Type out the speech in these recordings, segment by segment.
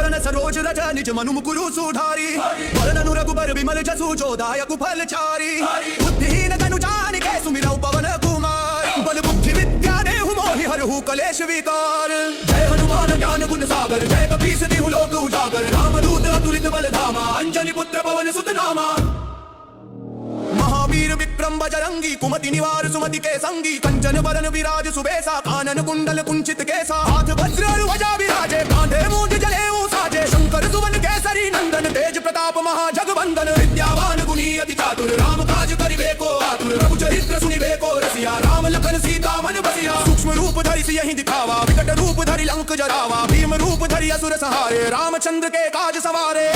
चरण सरोज रज निज मनु मुकुरु सुधारी वरननु रघुबर विमल जसु जोदायक फलचारी बुद्धिहीन तनु जानिके सुमिरौ पवन कुमार बल बुद्धि विद्या देहु मोहि हरहु कलेश विकार। जय हनुमान ज्ञान गुण सागर जय कपीस तिहु लोक उजागर रामदूत अतुलित बल धामा अंजनी पुत्र पवन सुत नामा। महावीर विक्रम बजरंगी कुमति निवार सुमति के संगी कंचन बरन विराज सुबेसा कानन कुंडल कुंचित केसा हाथ वज्र ध्वजा विराजे कांधे मूंज जनेऊ साजे शंकर सुवन केसरी नंदन तेज प्रताप महाजगवंदन विद्यावान गुणी अति चातुर राम काज करिबे को आतुर प्रभु चरित्र सुनिबे को रसिया राम लखन सीता मन बसिया सूक्ष्म रूप धरि सियहि दिखावा विकट रूप धरि लंक जरावा भीम रूप धरि असुर संहारे रामचंद्र के काज सवारे।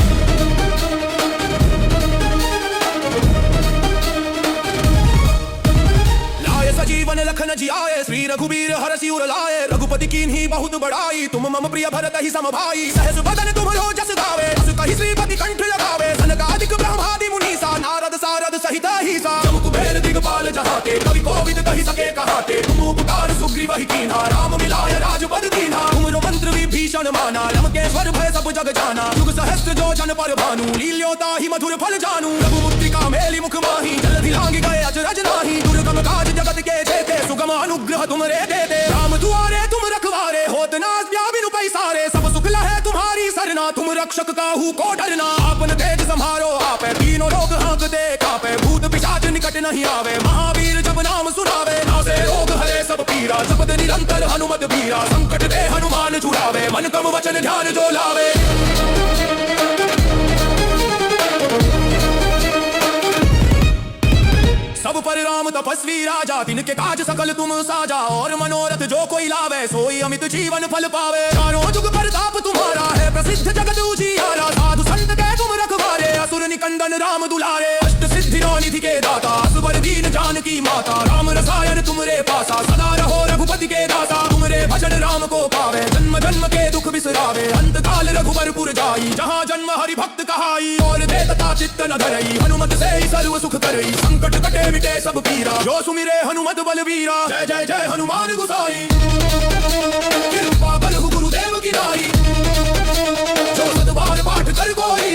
सजीवन लखन जियाए श्री रघुबीर हरषि उर लाए रघुपति कीन्ही बहुत बड़ाई तुम मम प्रिय भरत ही सम भाई सहस बदन तुम्हरो जस गावे अस कहि श्रीपति कंठ लगावे सनकादिक ब्रह्मादि मुनीसा नारद सारद सहित अहिसा जम कुबेर दिगपाल जहाते कवि कोविद कहि सके कहाते तुम उपकार सुग्रीव ही कीन्हा राम मिलाय राजपद दीन्हा तुमरो मंत्र विभीषण माना लंकेश्वर भय सब जग जाना युग सहस्त्र जो जन पर भानु लील्योता ही मधुर फल जानू रघुमुक्तिका मेली मुख माही जल्दी लांगी गए अजरज नाही दुर्गम काज जगत के जेते सुगम अनुग्रह तुमरे देते राम दुआरे तुम रखवारे होत ना बिनु पैसारे सब सुख लहे तुम्हारी सरना तुम रक्षक काहू को डरना आपन तेज संहारो आपे तीनों लोग हाँकते कापे भूत पिशाच निकट नहीं आवे महावीर जब नाम सुनावे नासे रोग हरे सब पीरा जपत निरंतर हनुमत बीरा संकट दे हनुमान छुड़ावे मन क्रम वचन ध्यान जो लावे। सब पर राम तपस्वी राजा तिनके काज सकल तुम साजा और मनोरथ जो कोई लावे सोई अमित जीवन फल पावे चारों जुग प्रताप तुम्हारा है प्रसिद्ध जगत उजियारा साधु संत के तुम रखवारे असुर निकंदन राम दुलारे अष्ट सिद्धि निधि के दाता असुर दीन जानकी माता राम रसायन तुमरे पासा सदा रहो रघुपति के दाता तुमरे भजन राम को पावे जन्म जन्म के दुख बिसरावे अंत काल रघुबरपुर जाई जहाँ जन्म हरि भक्त कहाई और दे तथा चित्त न धरई हनुमत से ही सर्व सुख करई संकट कटे मिटे सब पीरा जो सुमिरे हनुमत बलबीरा जय जय जय हनुमान गुसाई कृपा बल गुरुदेव की नाई जो सतबार पाठ कर कोई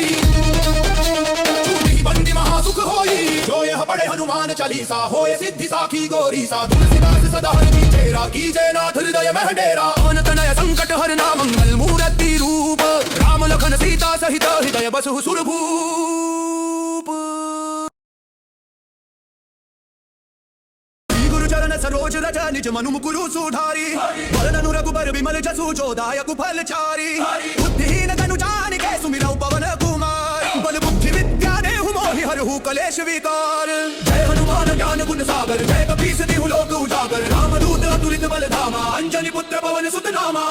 बंदी महासुख होई जो यह पढ़े हनुमान चालीसा होए सिद्धि साखी गौरीसा तुलसीदास सदा हरि तेरा कीजे नाथ हृदय में डेरा पवन तनय संकट हरना मंगल मूर्ति रूप राम लखन सीता सहित हृदय बसहु सुरभूप। चरण सरोज रज निज मनु मुकुरु सुधारी वरननु रघुबर विमल जसु जोदायक फलचारी बुद्धिहीन तनु जानिके सुमिरौ पवन कुमार बल बुद्धि विद्या देहु मोहि हरहु कलेश विकार। जय हनुमान ज्ञान गुण सागर जय कपीस तिहु लोक उजागर रामदूत अतुलित बल धामा अंजनी पुत्र पवन सुत नामा।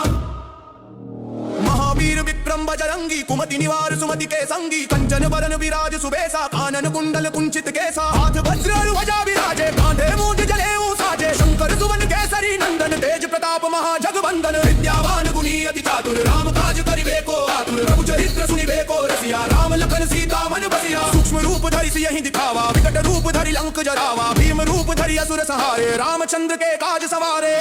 महावीर विक्रम बजरंगी कुमति निवार सुमति के संगी कंचन बरन विराज सुबेसा कानन कुंडल कुंचित केसा हाथ वज्र ध्वजा विराजे कांधे मूंज जनेऊ साजे शंकर सुवन केसरी नंदन तेज प्रताप महाजगवंदन विद्यावान गुणी अति चातुर राम काज करिबे को आतुर प्रभु चरित्र सुनिबे को रसिया राम लखन सीता मन बसिया सूक्ष्म रूप धरि सियहि दिखावा विकट रूप धरि लंक जरावा भीम रूप धरि असुर संहारे रामचंद्र के काज सवारे।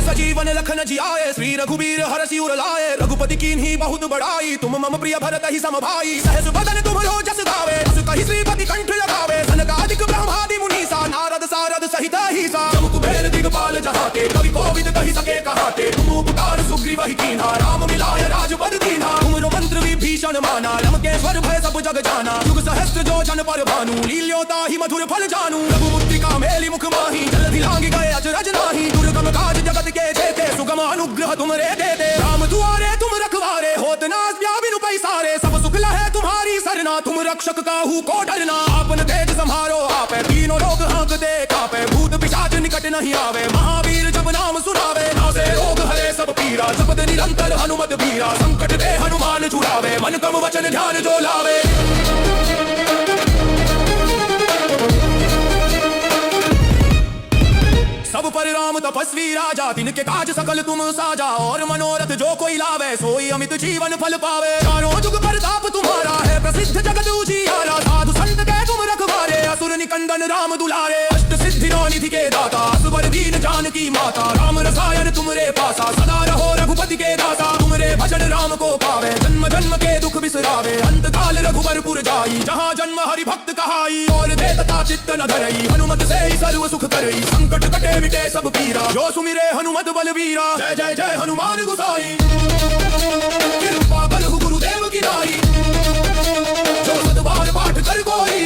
सजीवन लखन जियाए श्री रघुबीर हरषि उर लाए रघुपति कीन्ही बहुत बड़ाई तुम मम प्रिय भरत ही सम भाई सहस बदन तुम्हरो जस गावे अस कहि श्रीपति कंठ लगावे सनकादिक ब्रह्मादि मुनीसा नारद सारद सहित अहिसा जम कुबेर दिगपाल जहाते कवि कोविद कहि सके कहाते तुम उपकार सुग्रीव ही कीन्हा राम मिलाय राजपद दीन्हा तुमरो मंत्र विभीषण माना लंकेश्वर भय सब जग जाना युग सहस्त्र जो जन पर भानु लील्योता ही मधुर फल जानू रघुमुक्तिका मेली मुख माही जल्दी लांगी गए अजरज नाही दुर्गम काज जगत के जेते सुगम अनुग्रह तुमरे देते राम दुआरे तुम रखवारे होत ना बिनु पैसारे सब सुख लहे तुम्हारी सरना तुम रक्षक काहू को डरना आपन तेज संहारो आपे तीनों लोग हाँकते कापे भूत पिशाच निकट नहीं आवे महावीर जब नाम सुनावे नासे रोग हरे सब पीरा जपत निरंतर हनुमत बीरा संकट दे हनुमान छुड़ावे मन क्रम वचन ध्यान जो लावे। सब पर राम तपस्वी राजा तिनके काज सकल तुम साजा और मनोरथ जो कोई लावे सोई अमित जीवन फल पावे चारों जुग प्रताप तुम्हारा है प्रसिद्ध जगत उजियारा साधु संत के तुम रखवारे असुर निकंदन राम दुलारे अष्ट सिद्धि निधि के दाता असवर दीन जानकी माता राम रसायन तुमरे पासा सदा रहो रघुपति के दासा तुमरे भजन राम को पावे जन्म जन्म के दुख बिसरावे अंत काल रघुबरपुर जाई जहाँ जन्म हरि भक्त कहाई और दे तथा चित्त न धरई हनुमत से ही सर्व सुख करई संकट कटे मिटे सब पीरा जो सुमिरे हनुमत बलवीरा जय जय जय हनुमान गुसाई कृपा बलहु गुरुदेव की नाई जो सतबार पाठ कर कोई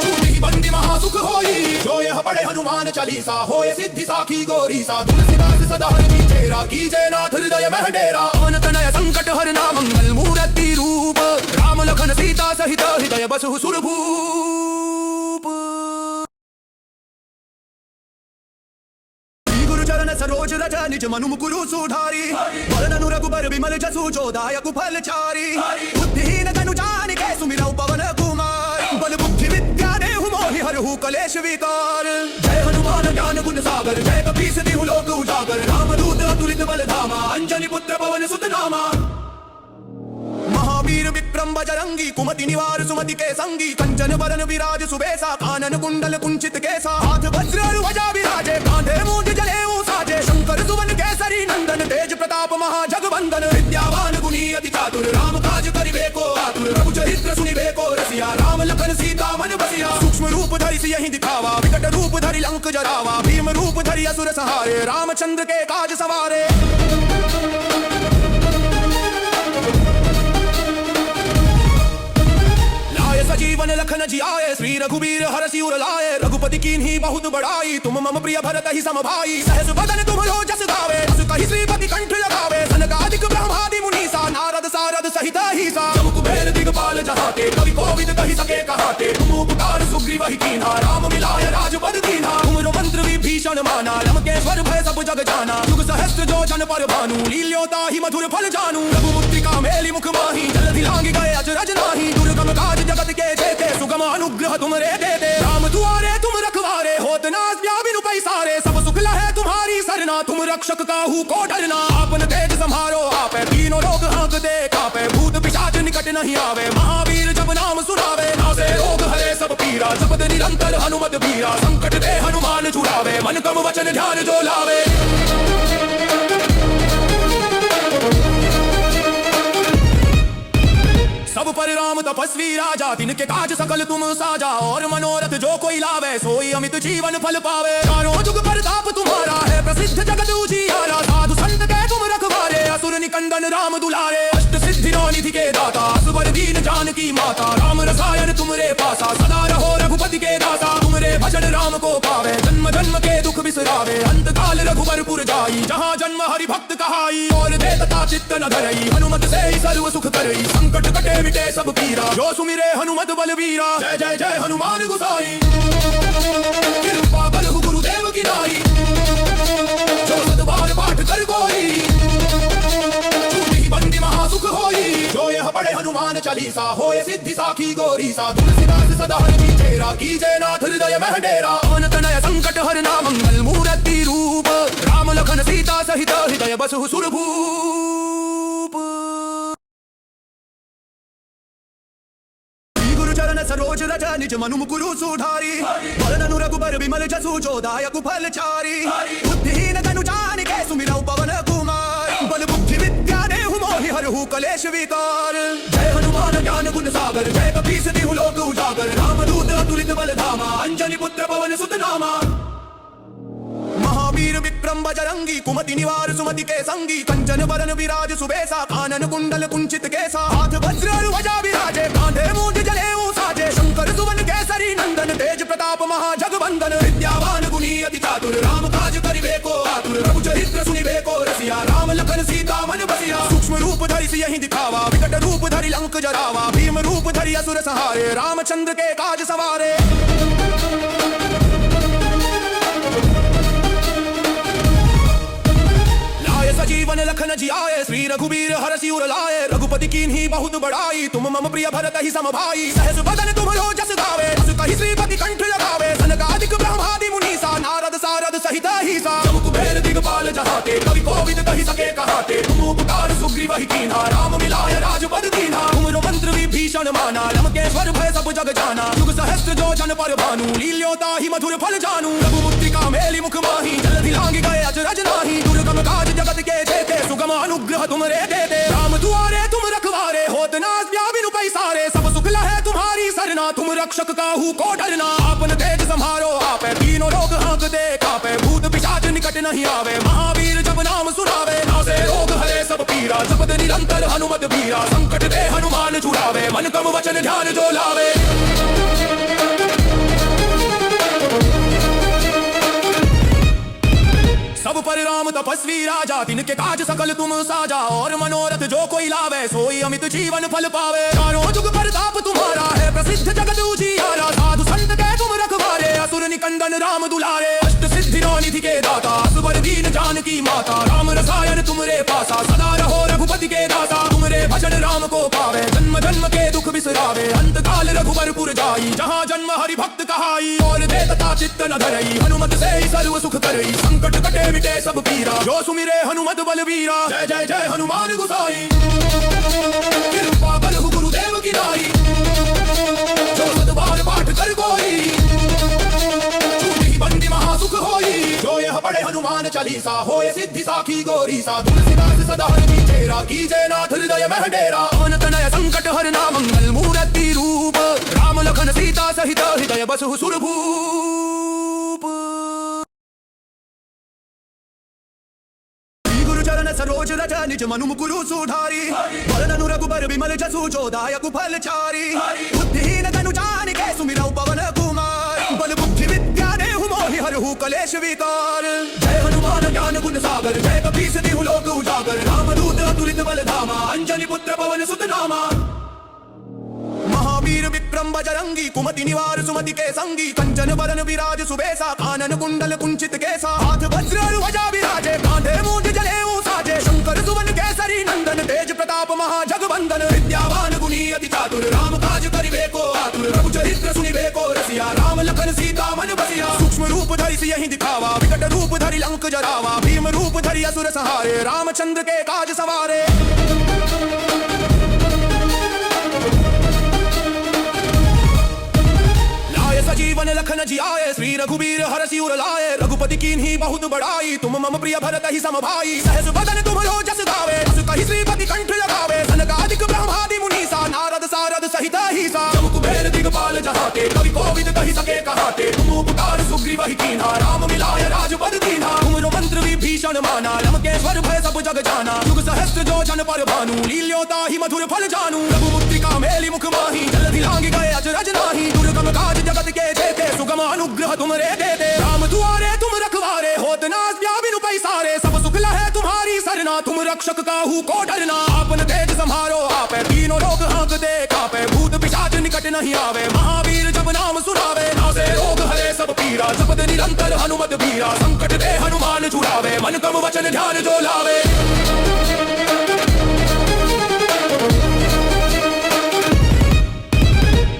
छूटी ही बंदी महासुख होई जो यह पढ़े हनुमान चालीसा होए सिद्धि साखी गौरीसा तुलसीदास सदा हरि चेरा कीजे नाथ हृदय में डेरा पवन तनय संकट हरना मंगल मूर्ति रूप राम लखन सीता सहित हृदय बसहु सुरभूप चरण सरोज रज निज मनु मुकुरु सुधारी वरननु रघुबर विमल जसु जो दायक फल चारी बुद्धिहीन तनु जानिके सुमिरौ पवन कुमार बल बुद्धि विद्या देहु मोहि हरहु कलेश विकार जय हनुमान ज्ञान गुण सागर जय कपीस तिहु लोक उजागर रामदूत अतुलित बल धामा अंजनी पुत्र पवन सुत नामा महावीर विक्रम बजरंगी कुमति निवार सुमति के संगी कंचन वरन विराज सुबेसा कानन कुंडल कुंचित केसा हाथ वज्र ध्वजा विराजे कांधे मूंज जनेऊ साजे शंकर सुवन केसरी नंदन तेज प्रताप महाजगवंदन विद्यावान गुणी अति चातुर राम काज करिबे को आतुर रघु चरित्र सुनिबे को रसिया राम लखन सीता मन बसिया सूक्ष्म रूप धरि सियहि दिखावा विकट रूप धरि लंक जरावा भीम रूप धरि असुर संहारे रामचंद्र के काज सवारे सजीवन लखन जियाए श्री रघुबीर हरषि उर लाए रघुपति कीन्ही बहुत बड़ाई तुम मम प्रिय भरत ही सम भाई सहस बदन तुम रो जस गावे अस कहि श्रीपति कंठ लगावे सनकादिक ब्रह्मादि मुनीसा नारद सारद सहित अहिसा जम कुबेर दिगपाल जहाते कवि कोविद कहि सके कहाते तुम उपकार सुग्रीव ही कीन्हा राम मिलाय राजपद दीन्हा तुमरो मंत्र विभीषण माना लंकेश्वर भय सब जग जाना युग सहस्त्र जो जन पर भानु लील्योता ही मधुर फल जानू रघुमुक्तिका मेली मुख माही जल्दी लांगी गए अजरज नाही दुर्गम काज जगत के जेते सुगम अनुग्रह तुमरे देते राम दुआरे तुम रखवारे होत ना बिनु पैसारे सब सुख लहे तुम्हारी सरना तुम रक्षक काहू को डरना आपन तेज संहारो आपे तीनों लोग हाँकते कापे भूत पिशाच निकट नहीं आवे महावीर जब नाम सुनावे नासे रोग हरे सब पीरा जपत निरंतर हनुमत बीरा संकट दे हनुमान छुड़ावे मन कम वचन ध्यान जो लावे सब पर राम तपस्वी राजा तिनके काज सकल तुम साजा और मनोरथ जो कोई लावे सोई अमित जीवन फल पावे चारों जुग प्रताप तुम्हारा है प्रसिद्ध जगत उजियारा साधु संत के तुम रखवारे असुर निकंदन राम दुलारे अष्ट सिद्धि निधि के दाता असवर दीन जानकी माता राम रसायन तुमरे पासा सदा रहो रघुपति के दासा तुमरे भजन राम को पावे जन्म जन्म के दुख बिसरावे अंत काल रघुबरपुर जाई जहाँ जन्म हरि भक्त कहाई और दे तथा चित्त न धरई हनुमत से ही सर्व सुख करई संकट कटे मिटे सब पीरा जो सुमिरे हनुमत बलवीरा जय जय जय हनुमान गुसाई कृपा बलहु गुरुदेव की नाई जो सतबार पाठ कर कोई छूटी ही बंदी महासुख होई जो यह पढ़े हनुमान चालीसा होए सिद्धि साखी गौरीसा तुलसीदास सदा हरि चेरा कीजे नाथ हृदय में डेरा पवन तनय संकट हरना मंगल मूर्ति रूप राम लखन सीता सहित हृदय बसहु सुरभूप चरण सरोज रज निज मनु मुकुरु सुधारी वरननु रघुबर विमल जसु जो दायक फल चारी बुद्धिहीन तनु जानिके सुमिरौ पवन कुमार बल बुद्धि विद्या देहु मोहि हरहु कलेश विकार जय हनुमान ज्ञान गुण सागर जय कपीस तिहु लोक उजागर रामदूत अतुलित बल धामा अंजनी पुत्र पवन सुत नामा महावीर विक्रम बजरंगी कुमति निवार सुमति के संगी कंचन वरन विराज सुबेसा कानन कुंडल कुंचित केसा हाथ वज्र ध्वजा विराजे कांधे मूंज जनेऊ साजे शंकर सुवन केसरी नंदन तेज प्रताप महाजगवंदन विद्यावान गुणी अति चातुर राम काज करिबे को आतुर रघु चरित्र सुनिबे को रसिया राम लखन सीता मन बसिया सूक्ष्म रूप धरि सियहि दिखावा विकट रूप धरि लंक जरावा भीम रूप धरि असुर संहारे रामचंद्र के काज सवारे सजीवन लखन जियाए श्री रघुबीर हरषि उर लाए रघुपति कीन्ही बहुत बड़ाई तुम मम प्रिय भरत ही सम भाई सहस बदन तुम रो जस गावे अस कहि श्रीपति कंठ लगावे सनकादिक ब्रह्मादि मुनीसा नारद सारद सहित अहिसा जम कुबेर दिगपाल जहाते कवि कोविद कहि सके कहाते तुम उपकार सुग्रीव ही कीन्हा राम मिलाय राजपद दीन्हा तुमरो मंत्र विभीषण विभीषण माना लंकेश्वर भय सब जग जाना युग सहस्त्र जो जन पर भानु लील्योता ही मधुर फल जानू रघुमुक्तिका मेली मुख माही जल्दी लांग गए अचरज नाही दुर्गम काज जगत के जेते सुगम अनुग्रह तुमरे देते राम दुआरे तुम रखवारे होत ना व्याविनु पैसारे सब सुख लहे तुम्हारी सरना तुम रक्षक काहू को डरना आपन तेज संहारो आपे तीनों लोग हाँकते कापे भूत पिशाच निकट नहीं आवे महावीर जब नाम सुनावे नासे रोग हरे सब पीरा जपत निरंतर हनुमत बीरा संकट दे हनुमान छुड़ावे मन कम वचन ध्यान जो लावे सब पर राम तपस्वी राजा तिनके काज सकल तुम साजा और मनोरथ जो कोई लावे सोई अमित जीवन फल पावे चारों जुग प्रताप तुम्हारा है प्रसिद्ध जगत उजियारा साधु संत के तुम रखवारे असुर निकंदन राम दुलारे अष्ट सिद्धि निधि के दाता असवर दीन जानकी माता राम रसायन तुमरे पासा सदा रहो रघुपति के दाता तुमरे भजन राम को पावे जन्म जन्म के दुख बिसरावे अंत काल रघुवरपुर जाई जहाँ जन्म हरि भक्त कहाई और देवता चित्त न धरई हनुमत से ही सर्व सुख करई संकट कटे मिटे सब पीरा जो सुमिरे हनुमत बलवीरा जय जय जय हनुमान गुसाई कृपा बल गुरुदेव की नाई जो सतबार पाठ कर कोई छूटी बंदी महासुख होई जो यह पढ़े हनुमान चालीसा होए सिद्धि साखी गौरी सा तुलसीदास सदा हरि तेरा कीजे नाथ हृदय मह डेरा पवन तनय संकट हरना मंगल मूर्ति रूप राम लखन सीता सहित हृदय बसहु सुरभूप चरण सरोज रज निज मनु मुकुरु सुधारी वरननु रघुबर विमल जसु जो दायक फल चारी बुद्धिहीन तनु जानिके सुमिरौ पवन कुमार बल बुद्धि विद्या देहु मोहि हरहु कलेश विकार जय हनुमान ज्ञान गुण सागर जय कपीस तिहु लोक उजागर रामदूत अतुलित बल धामा अंजनी पुत्र पवन सुत नामा महावीर विक्रम बजरंगी कुमति निवार सुमति के संगी कंचन बरन विराज सुबेसा कानन कुंडल कुंचित केसा हाथ वज्र ध्वजा विराजे कांधे मूंज जनेऊ साजे शंकर सुवन केसरी नंदन तेज प्रताप महाजगवंदन विद्यावान गुणी अति चातुर राम काज करिबे को आतुर रघु चरित्र सुनिबे को रसिया राम लखन सीता मन बसिया सूक्ष्म रूप धरि सियहि दिखावा विकट रूप धरि लंक जरावा भीम रूप धरि असुर सहारे रामचंद्र के काज सवारे सजीवन लखन जियाए श्री रघुबीर हरषि उर लाए रघुपति कीन्ही बहुत बड़ाई तुम मम प्रिय भरत ही सम भाई सहस बदन तुम जस गावे अस कहि श्रीपति कंठ लगावे सनकादिक ब्रह्मादि मुनीसा नारद सारद सहित अहिसा जम कुबेर दिगपाल जहाते कवि कोविद कहि सके कहाते तुम उपकार सुग्रीव ही कीन्हा राम मिलाय राजपद दीन्हा तुमरो मंत्र विभीषण माना लंकेश्वर भय सब जग जाना युग सहस्त्र जो जन पर भानु लील्योता ही मधुर फल जानू रघुमुक्तिका मेली मुख माही जल्दी लांग गए अचरज नाही दुर्गम काज जगत के जेते सुगम अनुग्रह तुमरे देते राम दुआरे तुम रखवारे होत ना व्याविनु पैसारे सब सुख लहे तुम्हारी सरना तुम रक्षक काहू को डरना आपन तेज संहारो आपे तीनों लोग हाँकते कापे भूत पिशाच निकट नहीं आवे महावीर जब नाम सुनावे नासे रोग हरे सब पीरा जपत निरंतर हनुमत बीरा संकट दे हनुमान छुड़ावे मन कम वचन ध्यान जो लावे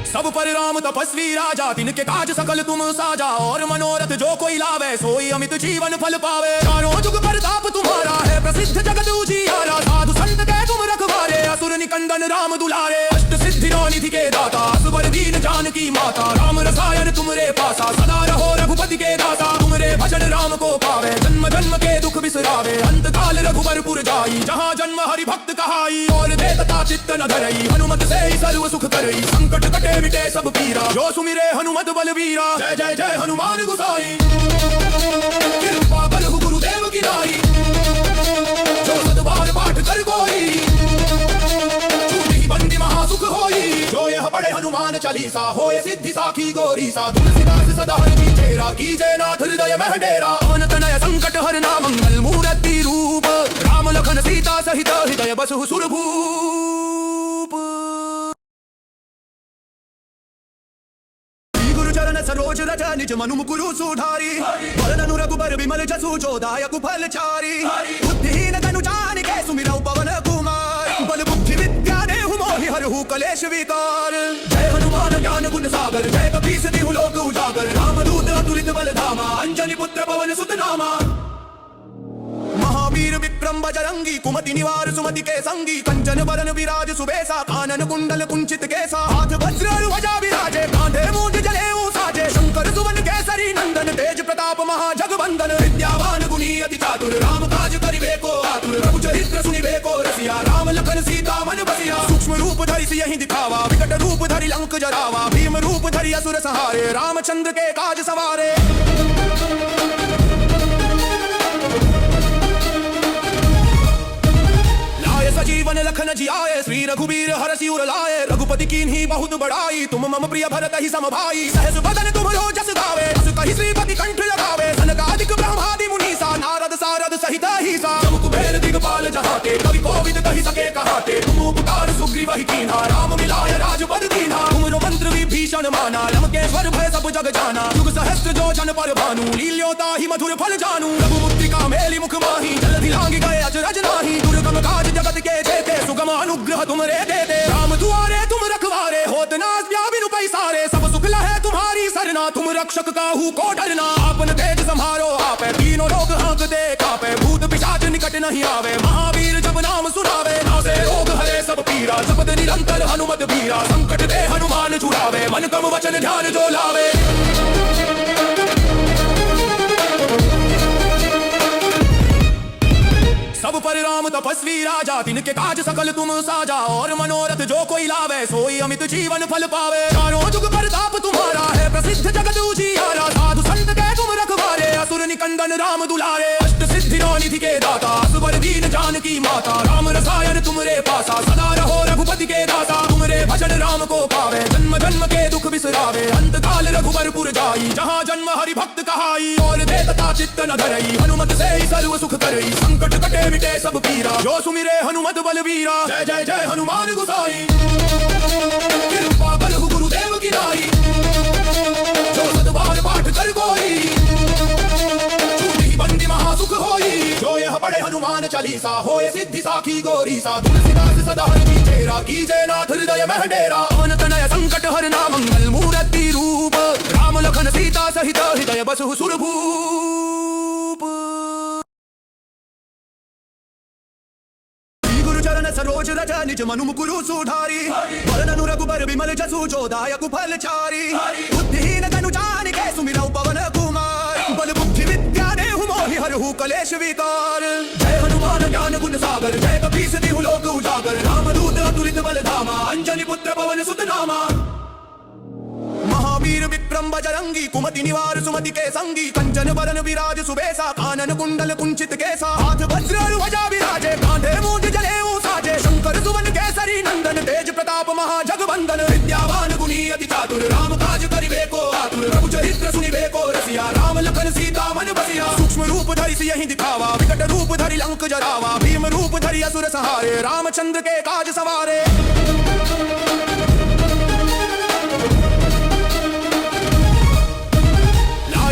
सब पर राम तपस्वी राजा तिनके काज सकल तुम साजा और मनोरथ जो कोई लावे सोई अमित जीवन फल पावे चारों जुग प्रताप तुम्हारा है प्रसिद्ध जगत उजियारा साधु संत के तुम रखवारे असुर निकंदन राम दुलारे अष्ट सिद्धि निधि के दाता असवर दीन जानकी माता राम रसायन तुमरे पासा सदा रहो रघुपति के दाता तुमरे भजन राम को पावे जन्म जन्म के दुख बिसरावे अंत काल रघुवरपुर जाई जहाँ जन्म हरि भक्त कहाई और देवता चित्त न धरई हनुमत से ही सर्व सुख करई संकट कटे मिटे सब पीरा जो सुमिरे हनुमत बलवीरा जय जय जय हनुमान गुसाई कृपा बल गुरुदेव की नाई जो सतबार पाठ कर कोई छूटी बंदी महासुख होई जो यह पढ़े हनुमान चालीसा होए सिद्धि साखी गौरी सा तुलसीदास सदा हरि तेरा कीजे नाथ हृदय मह डेरा पवन तनय संकट हरना मंगल मूर्ति रूप राम लखन सीता सहित हृदय बसहु सुरभूप चरण सरोज रज निज मनु मुकुरु सुधारी वरननु रघुबर विमल जसु जो दायक फल चारी बुद्धिहीन तनु जानिके सुमिरौ पवन कुमार बल बुद्धि विद्या देहु मोहि हरहु कलेश विकार जय हनुमान ज्ञान गुण सागर जय कपीस तिहु लोक उजागर रामदूत अतुलित बल धामा अंजनी पुत्र पवन सुत नामा महावीर विक्रम बजरंगी कुमति निवार सुमति के संगी कंचन बरन विराज सुबेसा कानन कुंडल कुंचित केसा हाथ वज्र ध्वजा विराजे कांधे मूंज जनेऊ साजे शंकर सुवन केसरी नंदन तेज प्रताप महाजगवंदन विद्यावान गुणी अति चातुर राम काज करिबे को आतुर रघु चरित्र सुनिबे को रसिया राम लखन सीता मन बसिया सूक्ष्म रूप धरि सियहि दिखावा विकट रूप धरि लंक जरावा भीम रूप धरि असुर संहारे रामचंद्र के काज सवारे सजीवन लखन जियाए श्री रघुबीर हरषि उर लाए रघुपति कीन्ही बहुत बड़ाई तुम मम प्रिय भरत ही सम भाई सहस बदन तुम जस गावे अस कहि श्रीपति कंठ लगावे सनकादिक ब्रह्मादि मुनीसा नारद सारद सहित हीसा जम कुबेर दिगपाल जहाते कवि कोविद कहि सके कहाते तुम उपकार सुग्रीव ही कीन्हा राम मिलाय राजपद दीन्हा तुमरो मंत्र विभीषण माना लंकेश्वर भय सब जग जाना युग सहस्त्र जो जन पर भानु लील्योता ही मधुर फल जानू रघुमुक्तिका मेली मुख माही जलधि लांघि गए अचरज नाही दुर्गम काज जगत के जेते सुगम अनुग्रह तुमरे देते राम दुआरे तुम रखवारे होत ना बिनु पैसारे सब सुख लहे तुम्हारी सरना तुम रक्षक काहू को डरना आपन तेज संहारो आपे तीनों लोग हाँकते कापे भूत पिशाच निकट नहीं आवे महावीर जब नाम सुनावे नासे रोग हरे सब पीरा जपत निरंतर हनुमत बीरा संकट दे हनुमान छुड़ावे मन क्रम वचन ध्यान जो लावे सब पर राम तपस्वी राजा तिनके काज सकल तुम साजा और मनोरथ जो कोई लावे सोई अमित जीवन फल पावे चारों जुग प्रताप तुम्हारा है प्रसिद्ध जगत उजियारा साधु संत के तुम रखवारे असुर निकंदन राम दुलारे अष्ट सिद्धि निधि के दाता असवर दीन जानकी माता राम रसायन तुमरे पासा सदा रहो रघुपति के दाता तुमरे भजन राम को पावे जन्म जन्म के दुख बिसरावे अंत काल रघुबरपुर जाई जहाँ जन्म हरि भक्त कहाई और देवता चित्त न धरई हनुमत से ही सर्व सुख करई संकट कटे मिटे सब पीरा जो सुमिरे हनुमत बलबीरा जय जय जय हनुमान गुसाई कृपा बल गुरुदेव की नाई जो सतबार पाठ कर कोई छूटी बंदी महासुख होई जो यह पढ़े हनुमान चालीसा होए सिद्धि साखी गौरी सा तुलसीदास सदा हरि चेरा कीजे नाथ हृदय में डेरा पवन तनय संकट हरना मंगल मूर्ति रूप राम लखन सीता सहित हृदय बसहु सुरभूप सरोज रज निज मनु मुकुरु सुधारी वरननु रघुबर विमल जसु जो दायक फल चारी बुद्धिहीन तनु जानिके सुमिरौ पवन कुमार बल बुद्धि विद्या देहु मोहि हरहु कलेश विकार जय हनुमान ज्ञान गुण सागर जय कपीस तिहु लोक उजागर रामदूत अतुलित बल धामा अंजनी पुत्र पवन सुत नामा महावीर विक्रम बजरंगी कुमति निवार सुमति के संगी कंचन बरन विराज सुबेसा कानन कुंडल कुंचित केसा हाथ वज्र ध्वजा विराजे कांधे मूंज जनेऊ साजे शंकर सुवन केसरी नंदन तेज प्रताप महाजगवंदन विद्यावान गुणी अति चातुर राम काज करिबे को आतुर रघु चरित्र सुनिबे को रसिया राम लखन सीता मन बसिया सूक्ष्म रूप धरि सियहि दिखावा विकट रूप धरि लंक जरावा भीम रूप धरि असुर संहारे रामचंद्र के काज सवारे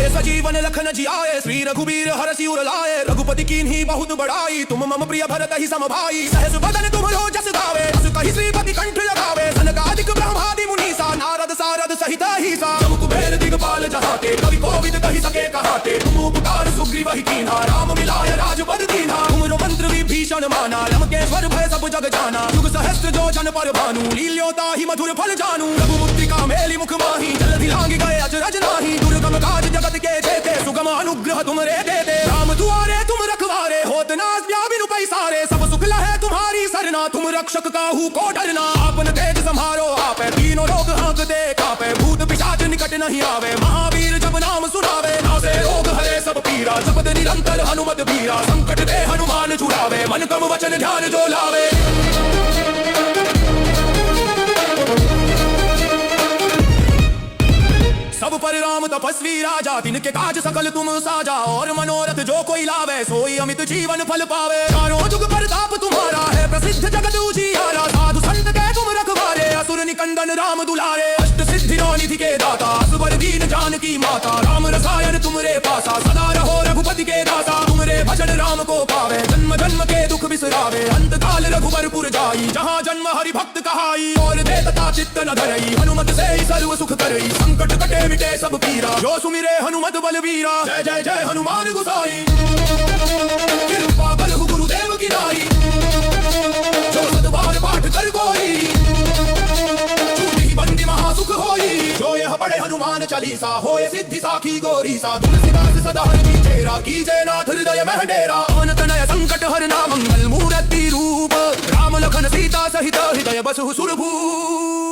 सजीवन लखन जियाए श्री रघुबीर हरषि उर लाए रघुपति कीन्ही बहुत बड़ाई तुम मम प्रिय भरत ही सम भाई सहस बदन तुम जस गावे अस कहि श्रीपति कंठ लगावे सनकादिक ब्रह्मादि मुनीसा नारद सारद सहित हीसा जम कुबेर दिगपाल जहाते कवि कोविद कहि सके कहाते तुम उपकार सुग्रीव ही कीन्हा राम मिलाय राजपद दीन्हा तुमरो मंत्र विभीषण माना लंकेश्वर भय सब जग जाना युग सहस्त्र जो जन पर भानु लील्योता ही मधुर फल जानू रघुमुक्तिका मेली मुख माही जलधि लांघि गए अचरज नाही दुर्गम काज जगत के जेते सुगम अनुग्रह तुमरे देते राम दुआरे तुम रखवारे होत ना बिनु पैसारे सब सुख लहे तुम्हारी सरना तुम रक्षक काहू को डरना आपन तेज संहारो आपे तीनों लोग हाँकते कापे भूत पिशाच निकट नहीं आवे महावीर जब नाम सुनावे नासे रोग हरे सब पीरा जपत निरंतर हनुमत बीरा संकट दे हनुमान छुड़ावे मन क्रम वचन ध्यान जो लावे सब पर राम तपस्वी राजा तिनके काज सकल तुम साजा और मनोरथ जो कोई लावे सोई अमित जीवन फल पावे चारों जुग प्रताप तुम्हारा है प्रसिद्ध जगत उजियारा साधु संत के तुम रखवारे असुर निकंदन राम दुलारे अष्ट सिद्धि निधि के दाता असवर दीन जानकी माता राम रसायन तुमरे पासा सदा रहो रघुपति के दाता तुमरे भजन राम को पावे जन्म जन्म के दुख बिसरावे अंत काल रघुबरपुर जाई जहाँ जन्म हरि भक्त कहाई और देवता चित्त न धरई हनुमत से ही सर्व सुख करई संकट कटे मिटे सब पीरा जो सुमिरे हनुमत बलबीरा जय जय जय हनुमान गुसाई कृपा बल गुरु चालीसा होय सिद्धि साखी गौरीसा तुलसीदास सदा हरि चेरा कीजे नाथ हृदय मह डेरा पवन तनय संकट हरना मंगल मूर्ति रूप राम लखन सीता सहित हृदय बसहु सुरभूप